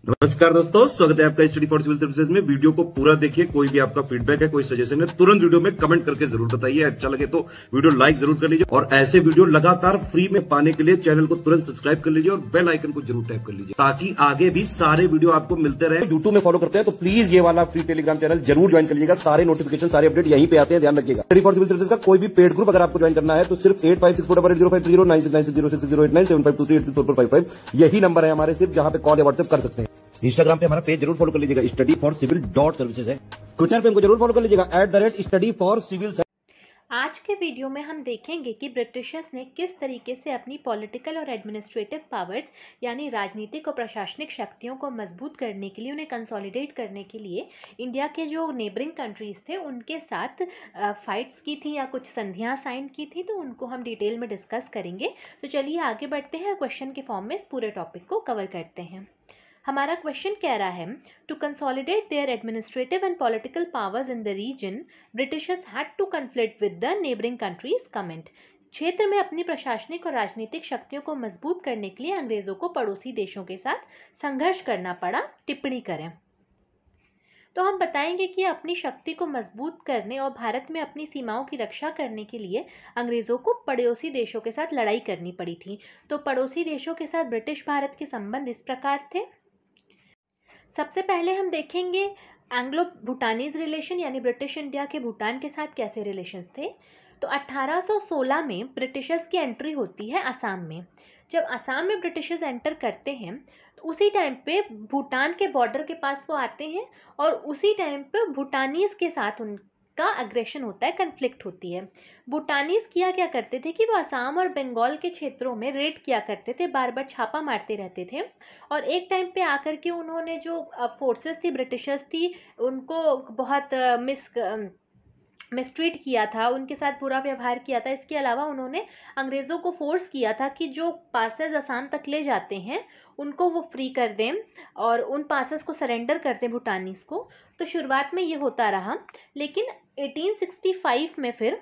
नमस्कार दोस्तों, स्वागत है आपका स्टडी फॉर सिविल सर्विसेज में। वीडियो को पूरा देखिए। कोई भी आपका फीडबैक है, कोई सजेशन है, तुरंत वीडियो में कमेंट करके जरूर बताइए। अच्छा लगे तो वीडियो लाइक जरूर कर लीजिए और ऐसे वीडियो लगातार फ्री में पाने के लिए चैनल को तुरंत सब्सक्राइब कर लीजिए और बेल आइकन को जरूर टैप कर लीजिए ताकि आगे भी सारे वीडियो आपको मिलते रहे। यूट्यूब में फॉलो करते हैं तो प्लीज ये वाला फ्री टेलीग्राम चैनल जरूर ज्वाइन कर लीजिएगा। सारे नोटिफिकेशन, सारे अपडेट यहीं पे आते हैं, ध्यान रखिएगा। स्टडी फॉर सिविल सर्विसेज का कोई भी पेड ग्रुप अगर आपको ज्वाइन करना है तो सिर्फ 856480969066089753864455 यही नंबर है हमारे, सिर्फ जहां पे कॉल या व्हाट्सएप कर सकते हैं। इंस्टाग्राम पे हमारा पेज जरूर फॉलो कर लीजिएगा, स्टडी फॉर सिविल .सर्विसेज है। ट्विटर पे हमको जरूर फॉलो कर लीजिएगा @स्टडी फॉर सिविल। आज के वीडियो में हम देखेंगे कि ब्रिटिशर्स ने किस तरीके से अपनी पॉलिटिकल और एडमिनिस्ट्रेटिव पावर्स यानी राजनीतिक और प्रशासनिक शक्तियों को मजबूत करने के लिए, उन्हें कंसोलिडेट करने के लिए इंडिया के जो नेबरिंग कंट्रीज़ थे उनके साथ फाइट्स की थी या कुछ संधियां साइन की थी। तो उनको हम डिटेल में डिस्कस करेंगे। तो चलिए आगे बढ़ते हैं, क्वेश्चन के फॉर्म में इस पूरे टॉपिक को कवर करते हैं। हमारा क्वेश्चन कह रहा है, to consolidate their administrative and political powers in the region Britishers had to conflict with the neighbouring countries. Comment. क्षेत्र में अपनी प्रशासनिक और राजनीतिक शक्तियों को मजबूत करने के लिए अंग्रेजों को पड़ोसी देशों के साथ संघर्ष करना पड़ा। टिप्पणी करें। तो हम बताएंगे कि अपनी शक्ति को मजबूत करने और भारत में अपनी सीमाओं की रक्षा करने के लिए अंग्रेज़ों को पड़ोसी देशों के साथ लड़ाई करनी पड़ी थी। तो पड़ोसी देशों के साथ ब्रिटिश भारत के संबंध इस प्रकार थे। सबसे पहले हम देखेंगे एंग्लो भूटानीज रिलेशन, यानी ब्रिटिश इंडिया के भूटान के साथ कैसे रिलेशंस थे। तो 1816 में ब्रिटिशर्स की एंट्री होती है असम में। जब असम में ब्रिटिशर्स एंटर करते हैं तो उसी टाइम पे भूटान के बॉर्डर के पास वो आते हैं और उसी टाइम पे भूटानीज के साथ का अग्रेशन होता है, कन्फ्लिक्ट होती है। भूटानीज किया क्या करते थे कि वो असम और बंगाल के क्षेत्रों में रेड किया करते थे, बार बार छापा मारते रहते थे और एक टाइम पे आकर के उन्होंने जो फोर्सेस थी, ब्रिटिशर्स थी, उनको बहुत मिसट्रीट किया था, उनके साथ बुरा व्यवहार किया था। इसके अलावा उन्होंने अंग्रेज़ों को फोर्स किया था कि जो पासेस असम तक ले जाते हैं उनको वो फ्री कर दें और उन पासेस को सरेंडर कर दें भूटानीज को। तो शुरुआत में ये होता रहा, लेकिन 1865 में फिर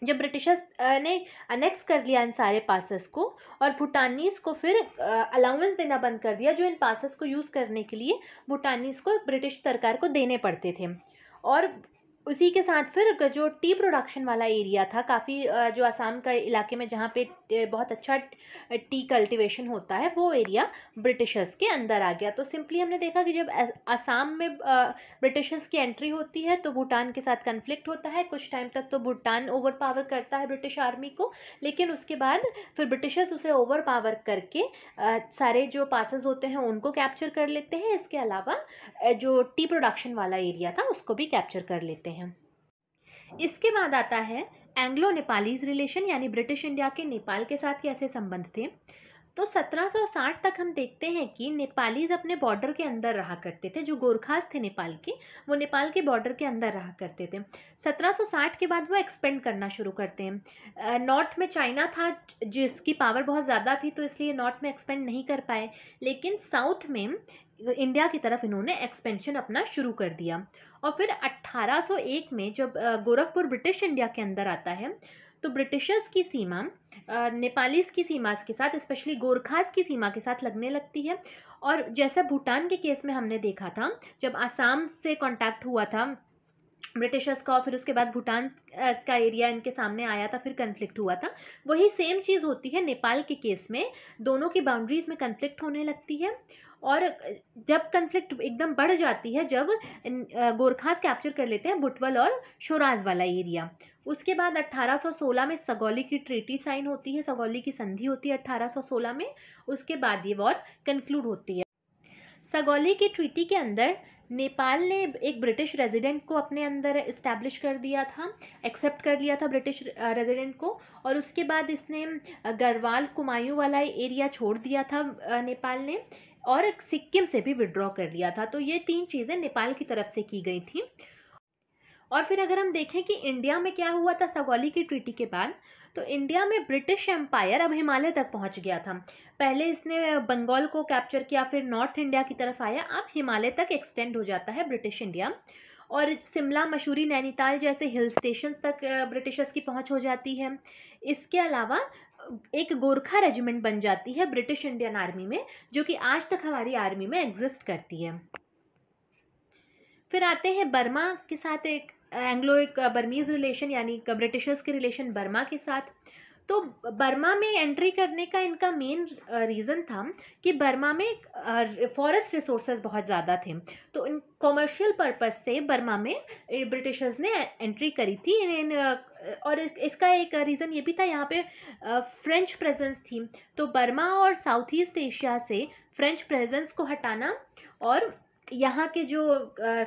जब ब्रिटिशर्स ने अनेक्स कर लिया इन सारे पासेस को और भूटानीज को फिर अलाउंस देना बंद कर दिया, जो इन पासेस को यूज़ करने के लिए भूटानीज को ब्रिटिश सरकार को देने पड़ते थे। और उसी के साथ फिर जो टी प्रोडक्शन वाला एरिया था, काफ़ी जो असम का इलाके में जहाँ पे बहुत अच्छा टी कल्टीवेशन होता है, वो एरिया ब्रिटिशर्स के अंदर आ गया। तो सिंपली हमने देखा कि जब असम में ब्रिटिशर्स की एंट्री होती है तो भूटान के साथ कन्फ्लिक्ट होता है। कुछ टाइम तक तो भूटान ओवर पावर करता है ब्रिटिश आर्मी को, लेकिन उसके बाद फिर ब्रिटिशर्स उसे ओवर पावर करके सारे जो पासेस होते हैं उनको कैप्चर कर लेते हैं। इसके अलावा जो टी प्रोडक्शन वाला एरिया था उसको भी कैप्चर कर लेते हैं। इसके बाद आता है एंग्लो नेपालीज रिलेशन, यानी ब्रिटिश इंडिया के नेपाल के साथ कैसे संबंध थे। तो 1760 तक हम देखते हैं कि नेपालीज अपने बॉर्डर के अंदर रहा करते थे। जो गोरखास थे नेपाल के, वो नेपाल के बॉर्डर के अंदर रहा करते थे। 1760 के बाद वो एक्सपेंड करना शुरू करते हैं। नॉर्थ में चाइना था जिसकी पावर बहुत ज़्यादा थी, तो इसलिए नॉर्थ में एक्सपेंड नहीं कर पाए, लेकिन साउथ में इंडिया की तरफ इन्होंने एक्सपेंशन अपना शुरू कर दिया। और फिर 1801 में जब गोरखपुर ब्रिटिश इंडिया के अंदर आता है तो ब्रिटिशर्स की सीमा नेपालीज की सीमा के साथ, स्पेशली गोरखास की सीमा के साथ लगने लगती है। और जैसा भूटान के केस में हमने देखा था, जब आसाम से कांटेक्ट हुआ था ब्रिटिशर्स का और फिर उसके बाद भूटान का एरिया इनके सामने आया था, फिर कन्फ्लिक्ट हुआ था, वही सेम चीज़ होती है नेपाल के केस में। दोनों की बाउंड्रीज में कन्फ्लिक्ट होने लगती है और जब कन्फ्लिक्ट एकदम बढ़ जाती है, जब गोरखास कैप्चर कर लेते हैं बुटवल और शोराज वाला एरिया। उसके बाद 1816 में सगौली की ट्रीटी साइन होती है, सगौली की संधि होती है 1816 में। उसके बाद ये वॉर कंक्लूड होती है। सगौली की ट्रीटी के अंदर नेपाल ने एक ब्रिटिश रेजिडेंट को अपने अंदर इस्टेब्लिश कर दिया था, एक्सेप्ट कर लिया था ब्रिटिश रेजिडेंट को, और उसके बाद इसने गढ़वाल कुमायूं वाला एरिया छोड़ दिया था नेपाल ने, और सिक्किम से भी विड्रॉ कर लिया था। तो ये 3 चीज़ें नेपाल की तरफ से की गई थी। और फिर अगर हम देखें कि इंडिया में क्या हुआ था सगौली की ट्रीटी के बाद, तो इंडिया में ब्रिटिश एम्पायर अब हिमालय तक पहुंच गया था। पहले इसने बंगाल को कैप्चर किया, फिर नॉर्थ इंडिया की तरफ आया, अब हिमालय तक एक्सटेंड हो जाता है ब्रिटिश इंडिया। और शिमला, मसूरी, नैनीताल जैसे हिल स्टेशन तक ब्रिटिशर्स की पहुंच हो जाती है। इसके अलावा एक गोरखा रेजिमेंट बन जाती है ब्रिटिश इंडियन आर्मी में, जो कि आज तक हमारी आर्मी में एग्जिस्ट करती है। फिर आते हैं बर्मा के साथ एक एंग्लो एक बर्मीज रिलेशन, यानी ब्रिटिशर्स के रिलेशन बर्मा के साथ। तो बर्मा में एंट्री करने का इनका मेन रीज़न था कि बर्मा में फॉरेस्ट रिसोर्सेज बहुत ज़्यादा थे, तो इन कॉमर्शियल पर्पस से बर्मा में ब्रिटिशर्स ने एंट्री करी थी। और इसका एक रीज़न ये भी था, यहाँ पे फ्रेंच प्रेजेंस थी, तो बर्मा और साउथ ईस्ट एशिया से फ्रेंच प्रेजेंस को हटाना और यहाँ के जो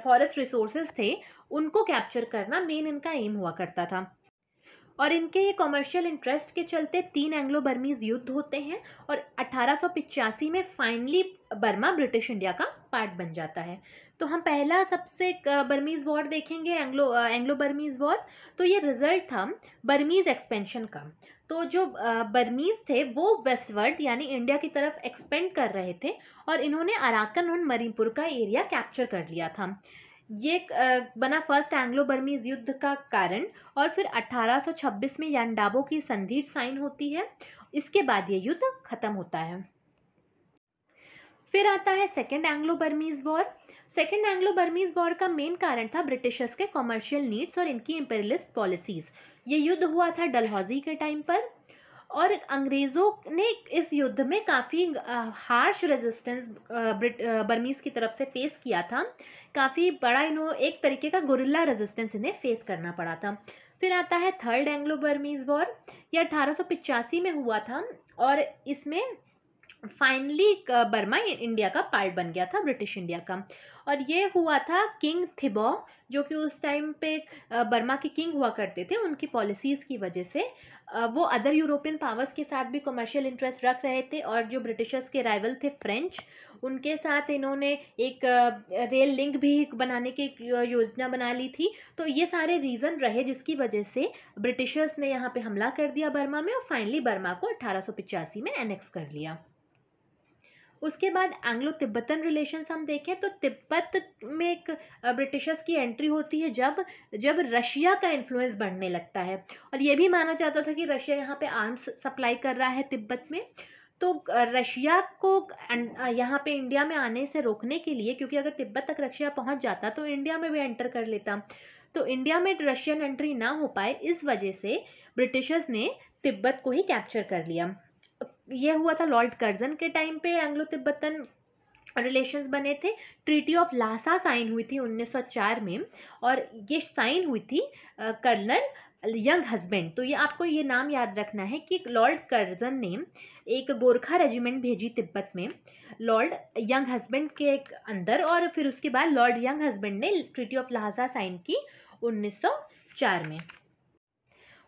फॉरेस्ट रिसोर्सेज थे उनको कैप्चर करना मेन इनका एम हुआ करता था। और इनके ये कॉमर्शियल इंटरेस्ट के चलते 3 एंग्लो बर्मीज युद्ध होते हैं और 1885 में फाइनली बर्मा ब्रिटिश इंडिया का पार्ट बन जाता है। तो हम पहला सबसे बर्मीज वॉर देखेंगे, एंग्लो बर्मीज वॉर। तो ये रिजल्ट था बर्मीज एक्सपेंशन का। तो जो बर्मीज थे वो वेस्टवर्ड यानी इंडिया की तरफ एक्सपेंड कर रहे थे और इन्होंने अराकन और मणिपुर का एरिया कैप्चर कर लिया था। ये बना फर्स्ट एंग्लो बर्मीज युद्ध का कारण। और फिर 1826 में यांडाबो की संधि साइन होती है। इसके बाद ये युद्ध खत्म होता है। फिर आता है second Anglo Burmese war. Second Anglo Burmese war का मेन कारण था ब्रिटिशर्स के कॉमर्शियल नीड्स और इनकी इंपीरियलिस्ट पॉलिसीज। ये युद्ध हुआ था डलहौजी के टाइम पर और अंग्रेज़ों ने इस युद्ध में काफ़ी हार्श रेजिस्टेंस बर्मीज की तरफ से फेस किया था। काफ़ी बड़ा एक तरीके का गुरिल्ला रेजिस्टेंस इन्हें फेस करना पड़ा था। फिर आता है थर्ड एंग्लो बर्मीज वॉर। यह 1885 में हुआ था और इसमें फाइनली बर्मा इंडिया का पार्ट बन गया था, ब्रिटिश इंडिया का। और ये हुआ था किंग थिबॉ, जो कि उस टाइम पे बर्मा के किंग हुआ करते थे। उनकी पॉलिसीज़ की वजह से वो अदर यूरोपियन पावर्स के साथ भी कमर्शियल इंटरेस्ट रख रहे थे और जो ब्रिटिशर्स के राइवल थे फ्रेंच, उनके साथ इन्होंने एक रेल लिंक भी बनाने की योजना बना ली थी। तो ये सारे रीज़न रहे जिसकी वजह से ब्रिटिशर्स ने यहाँ पे हमला कर दिया बर्मा में और फाइनली बर्मा को 1885 में एनेक्स कर लिया। उसके बाद एंग्लो तिब्बतन रिलेशंस हम देखें तो तिब्बत में एक ब्रिटिशर्स की एंट्री होती है जब रशिया का इन्फ्लुएंस बढ़ने लगता है और ये भी माना जाता था कि रशिया यहाँ पे आर्म्स सप्लाई कर रहा है तिब्बत में। तो रशिया को यहाँ पे इंडिया में आने से रोकने के लिए, क्योंकि अगर तिब्बत तक रशिया पहुँच जाता तो इंडिया में भी एंटर कर लेता, तो इंडिया में रशियन एंट्री ना हो पाए इस वजह से ब्रिटिशर्स ने तिब्बत को ही कैप्चर कर लिया। यह हुआ था लॉर्ड कर्जन के टाइम पे एंग्लो तिब्बतन रिलेशंस बने थे। ट्रीटी ऑफ लासा साइन हुई थी 1904 में और ये साइन हुई थी कर्नल यंग हस्बैंड। तो ये आपको ये नाम याद रखना है कि लॉर्ड कर्जन ने एक गोरखा रेजिमेंट भेजी तिब्बत में लॉर्ड यंग हस्बैंड के अंदर और फिर उसके बाद लॉर्ड यंग हस्बैंड ने ट्रीटी ऑफ लासा साइन की 1904 में।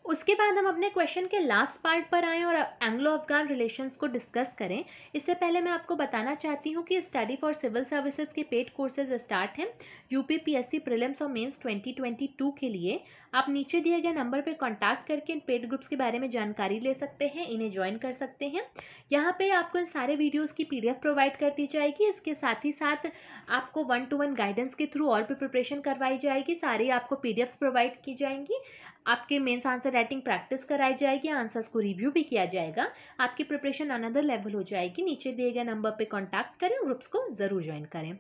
उसके बाद हम अपने क्वेश्चन के लास्ट पार्ट पर आएँ और एंग्लो अफगान रिलेशंस को डिस्कस करें। इससे पहले मैं आपको बताना चाहती हूँ कि स्टडी फॉर सिविल सर्विसेज के पेड कोर्सेज स्टार्ट हैं यूपीपीएससी प्रीलिम्स और मेंस 2022 के लिए। आप नीचे दिए गए नंबर पर कांटेक्ट करके इन पेड ग्रुप्स के बारे में जानकारी ले सकते हैं, इन्हें ज्वाइन कर सकते हैं। यहाँ पे आपको इन सारे वीडियोस की PDF प्रोवाइड कर दी जाएगी। इसके साथ ही साथ आपको 1-to-1 गाइडेंस के थ्रू और भी प्रिपरेशन करवाई जाएगी। सारी आपको PDFs प्रोवाइड की जाएंगी। आपके मेंस आंसर राइटिंग प्रैक्टिस कराई जाएगी, आंसर्स को रिव्यू भी किया जाएगा। आपकी प्रिपरेशन अनदर लेवल हो जाएगी। नीचे दिए गए नंबर पे कांटेक्ट करें, ग्रुप्स को ज़रूर ज्वाइन करें।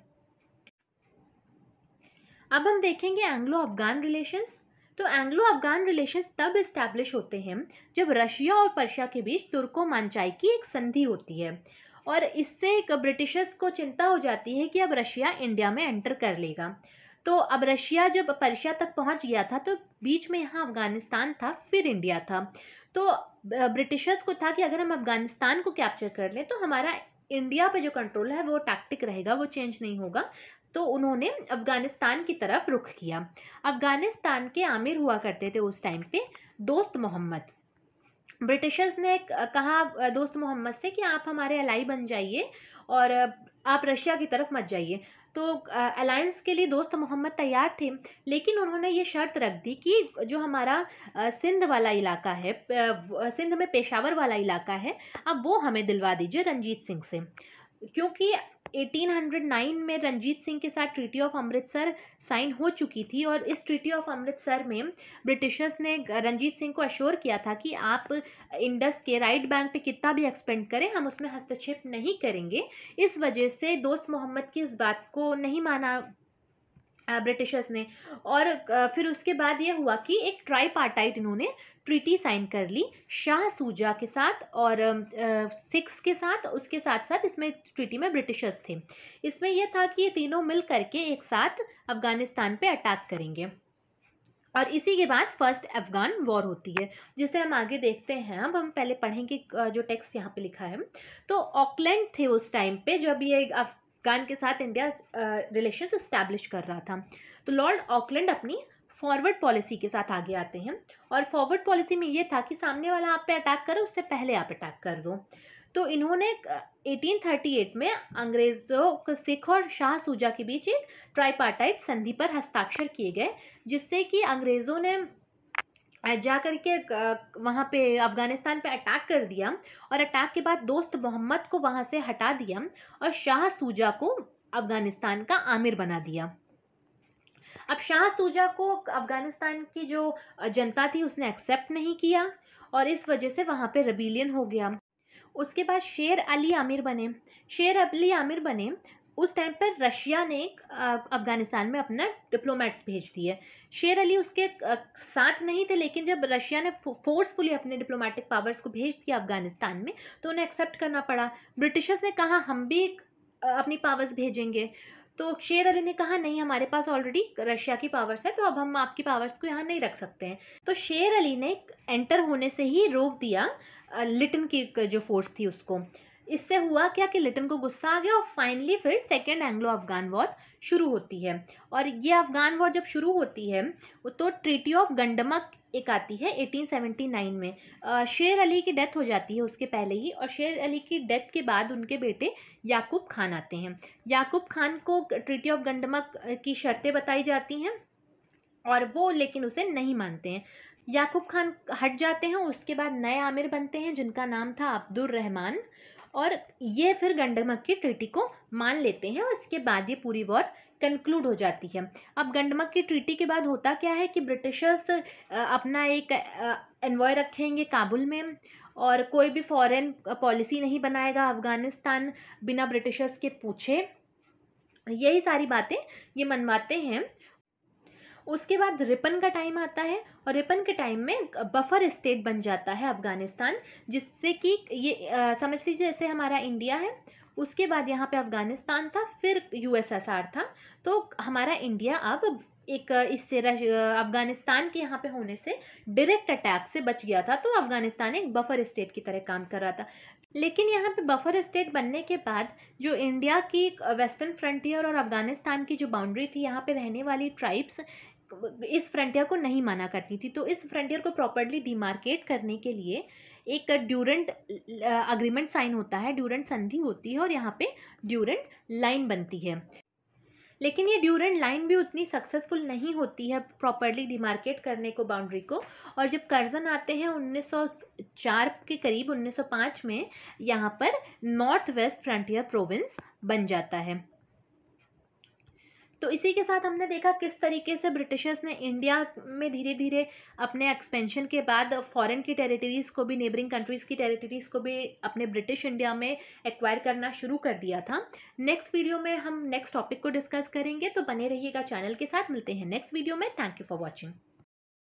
अब हम देखेंगे एंग्लो अफगान रिलेशंस। तो एंग्लो अफगान रिलेशंस तब इस्टेब्लिश होते हैं जब रशिया और पर्शिया के बीच तुर्को मांचाई की एक संधि होती है और इससे ब्रिटिशर्स को चिंता हो जाती है कि अब रशिया इंडिया में एंटर कर लेगा। तो अब रशिया जब पर्शिया तक पहुंच गया था तो बीच में यहाँ अफगानिस्तान था, फिर इंडिया था। तो ब्रिटिशर्स को था कि अगर हम अफगानिस्तान को कैप्चर कर लें तो हमारा इंडिया पे जो कंट्रोल है वो टैक्टिक रहेगा, वो चेंज नहीं होगा। तो उन्होंने अफगानिस्तान की तरफ रुख किया। अफगानिस्तान के आमिर हुआ करते थे उस टाइम पे दोस्त मोहम्मद। ब्रिटिशर्स ने कहा दोस्त मोहम्मद से कि आप हमारे अलाई बन जाइए और आप रशिया की तरफ मत जाइए। तो अलायंस के लिए दोस्त मोहम्मद तैयार थे, लेकिन उन्होंने ये शर्त रख दी कि जो हमारा सिंध वाला इलाका है, सिंध में पेशावर वाला इलाका है, अब वो हमें दिलवा दीजिए रंजीत सिंह से, क्योंकि 1809 में रंजीत सिंह के साथ ट्रीटी ऑफ अमृतसर साइन हो चुकी थी और इस ट्रीटी ऑफ अमृतसर में ब्रिटिशर्स ने रंजीत सिंह को अश्योर किया था कि आप इंडस के राइट बैंक पे कितना भी एक्सपेंड करें, हम उसमें हस्तक्षेप नहीं करेंगे। इस वजह से दोस्त मोहम्मद की इस बात को नहीं माना ब्रिटिशर्स ने, और फिर उसके बाद ये हुआ कि एक ट्राईपार्टाइट इन्होंने ट्रीटी साइन कर ली शाह सूजा के साथ और सिख्स के साथ। उसके साथ साथ इसमें ट्रीटी में ब्रिटिशर्स थे। इसमें यह था कि ये तीनों मिल करके एक साथ अफगानिस्तान पे अटैक करेंगे और इसी के बाद फर्स्ट अफगान वॉर होती है, जिसे हम आगे देखते हैं। अब हम पहले पढ़ेंगे जो टेक्स्ट यहाँ पे लिखा है। तो ऑकलैंड थे उस टाइम पे जब ये अफगान के साथ इंडिया रिलेशंस इस्टेब्लिश कर रहा था। तो लॉर्ड ऑकलैंड अपनी फॉरवर्ड पॉलिसी के साथ आगे आते हैं और फॉरवर्ड पॉलिसी में ये था कि सामने वाला आप पे अटैक करे उससे पहले आप अटैक कर दो। तो इन्होंने 1838 में अंग्रेज़ों सिख और शाह सूजा के बीच एक ट्राईपार्टाइट संधि पर हस्ताक्षर किए गए, जिससे कि अंग्रेज़ों ने जा करके वहाँ पे अफ़गानिस्तान पे अटैक कर दिया और अटैक के बाद दोस्त मोहम्मद को वहाँ से हटा दिया और शाह सूजा को अफ़गानिस्तान का आमिर बना दिया। अब शाह सूजा को अफ़गानिस्तान की जो जनता थी उसने एक्सेप्ट नहीं किया और इस वजह से वहाँ पे रेबिलियन हो गया। उसके बाद शेर अली आमिर बने। शेर अली आमिर बने उस टाइम पर रशिया ने अफ़गानिस्तान में अपना डिप्लोमेट्स भेज दिए। शेर अली उसके साथ नहीं थे, लेकिन जब रशिया ने फोर्सफुली अपने डिप्लोमेटिक पावर्स को भेज दिया अफ़गानिस्तान में तो उन्हें एक्सेप्ट करना पड़ा। ब्रिटिशर्स ने कहा हम भी अपनी पावर्स भेजेंगे, तो शेर अली ने कहा नहीं, हमारे पास ऑलरेडी रशिया की पावर्स है तो अब हम आपकी पावर्स को यहाँ नहीं रख सकते हैं। तो शेर अली ने एंटर होने से ही रोक दिया लिटन की जो फोर्स थी उसको। इससे हुआ क्या कि लिटन को गुस्सा आ गया और फाइनली फिर सेकेंड एंग्लो अफगान वॉर शुरू होती है। और ये अफगान वॉर जब शुरू होती है तो ट्रीटी ऑफ गंडमक एक आती है 1879 में। शेर अली की डेथ हो जाती है उसके पहले ही, और शेर अली की डेथ के बाद उनके बेटे याकूब खान आते हैं। याकूब खान को ट्रीटी ऑफ गंडमक की शर्तें बताई जाती हैं और वो लेकिन उसे नहीं मानते हैं। याकूब खान हट जाते हैं, उसके बाद नए आमिर बनते हैं जिनका नाम था अब्दुल रहमान, और ये फिर गंडमक की ट्रीटी को मान लेते हैं और इसके बाद ये पूरी वॉर कंक्लूड हो जाती है। अब गंडमक की ट्रीटी के बाद होता क्या है कि ब्रिटिशर्स अपना एक एनवॉय रखेंगे काबुल में और कोई भी फॉरेन पॉलिसी नहीं बनाएगा अफगानिस्तान बिना ब्रिटिशर्स के पूछे। यही सारी बातें ये मनवाते हैं। उसके बाद रिपन का टाइम आता है और रिपन के टाइम में बफर स्टेट बन जाता है अफगानिस्तान, जिससे कि ये समझ लीजिए जैसे हमारा इंडिया है, उसके बाद यहाँ पे अफगानिस्तान था, फिर यूएसएसआर था। तो हमारा इंडिया अब एक इससे अफगानिस्तान के यहाँ पे होने से डायरेक्ट अटैक से बच गया था। तो अफगानिस्तान एक बफर स्टेट की तरह काम कर रहा था। लेकिन यहाँ पे बफर स्टेट बनने के बाद जो इंडिया की वेस्टर्न फ्रंटियर और अफगानिस्तान की जो बाउंड्री थी, यहाँ पे रहने वाली ट्राइब्स इस फ्रंटियर को नहीं माना करती थी। तो इस फ्रंटियर को प्रॉपर्ली डिमार्केट करने के लिए एक ड्यूरेंट अग्रीमेंट साइन होता है, ड्यूरेंट संधि होती है और यहाँ पे ड्यूरेंट लाइन बनती है। लेकिन ये ड्यूरेंट लाइन भी उतनी सक्सेसफुल नहीं होती है प्रॉपर्ली डिमार्केट करने को बाउंड्री को। और जब कर्जन आते हैं 1904 के करीब, 1905 में यहाँ पर नॉर्थ वेस्ट फ्रंटियर प्रोविंस बन जाता है। तो इसी के साथ हमने देखा किस तरीके से ब्रिटिशर्स ने इंडिया में धीरे धीरे अपने एक्सपेंशन के बाद फॉरेन की टेरिटरीज़ को भी, नेबरिंग कंट्रीज़ की टेरिटरीज़ को भी अपने ब्रिटिश इंडिया में एक्वायर करना शुरू कर दिया था। नेक्स्ट वीडियो में हम नेक्स्ट टॉपिक को डिस्कस करेंगे, तो बने रहिएगा चैनल के साथ। मिलते हैं नेक्स्ट वीडियो में। Thank you for watching.